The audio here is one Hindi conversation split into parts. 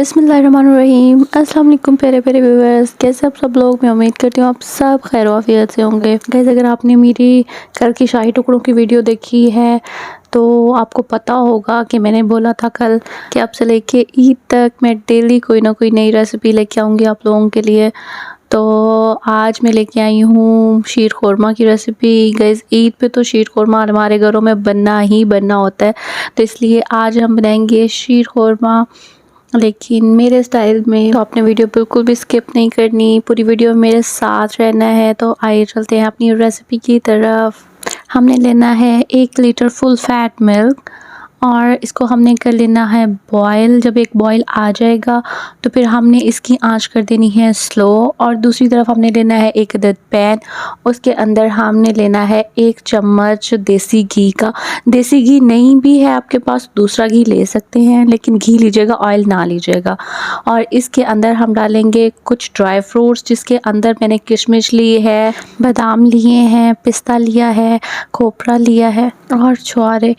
बिस्मिल्लाहिर्रहमानिर्रहीम। अस्सलाम वालेकुम प्यारे प्यारे व्यूअर्स, कैसे आप सब लोग। मैं उम्मीद करती हूँ आप सब खैर आफियत से होंगे। गाइस, अगर आपने मेरी कल की शाही टुकड़ों की वीडियो देखी है तो आपको पता होगा कि मैंने बोला था कल कि अब से लेके ईद तक मैं डेली कोई ना कोई नई रेसिपी लेके आऊँगी आप लोगों के लिए। तो आज मैं लेके आई हूँ शीर खुरमा की रेसिपी। गाइस, ईद पे तो शीर खुरमा हमारे घरों में बनना ही बनना होता है, तो इसलिए आज हम बनाएंगे शीर खुरमा, लेकिन मेरे स्टाइल में। तो आपने वीडियो बिल्कुल भी स्किप नहीं करनी, पूरी वीडियो मेरे साथ रहना है। तो आइए चलते हैं अपनी रेसिपी की तरफ। हमने लेना है 1 लीटर फुल फैट मिल्क और इसको हमने कर लेना है बॉयल। जब एक बॉयल आ जाएगा तो फिर हमने इसकी आंच कर देनी है स्लो। और दूसरी तरफ हमने लेना है एक अदद पैन, उसके अंदर हमने लेना है 1 चम्मच देसी घी का। देसी घी नहीं भी है आपके पास दूसरा घी ले सकते हैं, लेकिन घी लीजिएगा, ऑयल ना लीजिएगा। और इसके अंदर हम डालेंगे कुछ ड्राई फ्रूट्स, जिसके अंदर मैंने किशमिश ली है, बादाम लिए हैं, पिस्ता लिया है, खोपरा लिया है और छुआरे।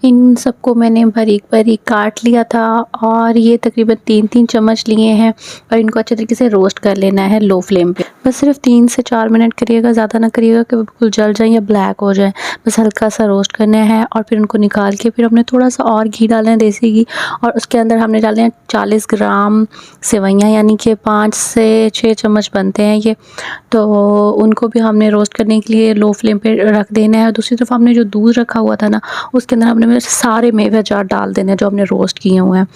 इन सबको मैंने बारीक बारीक काट लिया था और ये तकरीबन 3-3 चम्मच लिए हैं। और इनको अच्छे तरीके से रोस्ट कर लेना है लो फ्लेम पे। बस सिर्फ 3 से 4 मिनट करिएगा, ज़्यादा ना करिएगा कि बिल्कुल जल जाए या ब्लैक हो जाए। बस हल्का सा रोस्ट करना है और फिर उनको निकाल के फिर हमने थोड़ा सा और घी डालना है, देसी घी। और उसके अंदर हमने डालने हैं 40 ग्राम सेवइयाँ, यानी कि 5 से 6 चम्मच बनते हैं ये। तो उनको भी हमने रोस्ट करने के लिए लो फ्लेम पे रख देना है। दूसरी तरफ हमने जो दूध रखा हुआ था ना, उसके अंदर हमने सारे मेवे जार डाल देने जो हमने रोस्ट किए हुए हैं।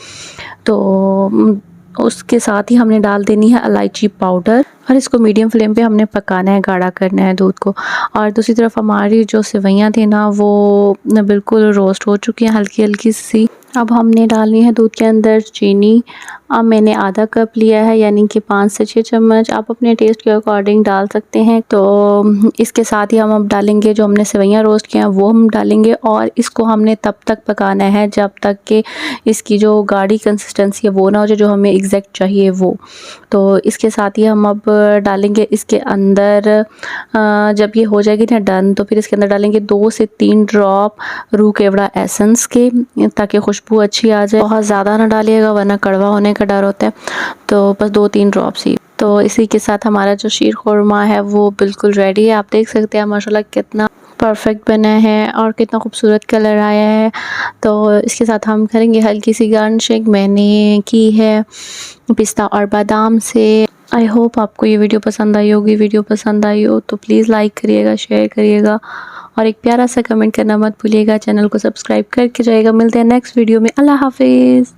तो उसके साथ ही हमने डाल देनी है इलायची पाउडर और इसको मीडियम फ्लेम पे हमने पकाना है, गाढ़ा करना है दूध को। और दूसरी तरफ हमारी जो सेवइयाँ थी ना, वो बिल्कुल रोस्ट हो चुकी हैं हल्की हल्की सी। अब हमने डालनी है दूध के अंदर चीनी। अब मैंने आधा कप लिया है, यानी कि 5 से 6 चम्मच। आप अपने टेस्ट के अकॉर्डिंग डाल सकते हैं। तो इसके साथ ही हम अब डालेंगे जो हमने सेवइयाँ रोस्ट किए हैं वो हम डालेंगे। और इसको हमने तब तक पकाना है जब तक कि इसकी जो गाढ़ी कंसिस्टेंसी है वो ना हो जाए, जो हमें एग्जैक्ट चाहिए वो। तो इसके साथ ही हम अब डालेंगे इसके अंदर, जब ये हो जाएगी ना डन, तो फिर इसके अंदर डालेंगे 2 से 3 ड्रॉप रूह केवड़ा एसेंस के, ताकि खुशबू अच्छी आ जाए। बहुत ज़्यादा ना डालिएगा वरना कड़वा होने का डर होता है। तो बस 2-3 ड्रॉप्स ही। तो इसी के साथ हमारा जो शीर खुरमा है वो बिल्कुल रेडी है। आप देख सकते हैं माशाल्लाह कितना परफेक्ट बना है और कितना खूबसूरत कलर आया है। तो इसके साथ हम करेंगे हल्की सी गार्निशिंग मैंने की है पिस्ता और बादाम से। आई होप आपको ये वीडियो पसंद आई होगी। वीडियो पसंद आई हो तो प्लीज़ लाइक करिएगा, शेयर करिएगा और एक प्यारा सा कमेंट करना मत भूलिएगा। चैनल को सब्सक्राइब करके जाइएगा। मिलते हैं नेक्स्ट वीडियो में। अल्लाह हाफिज़।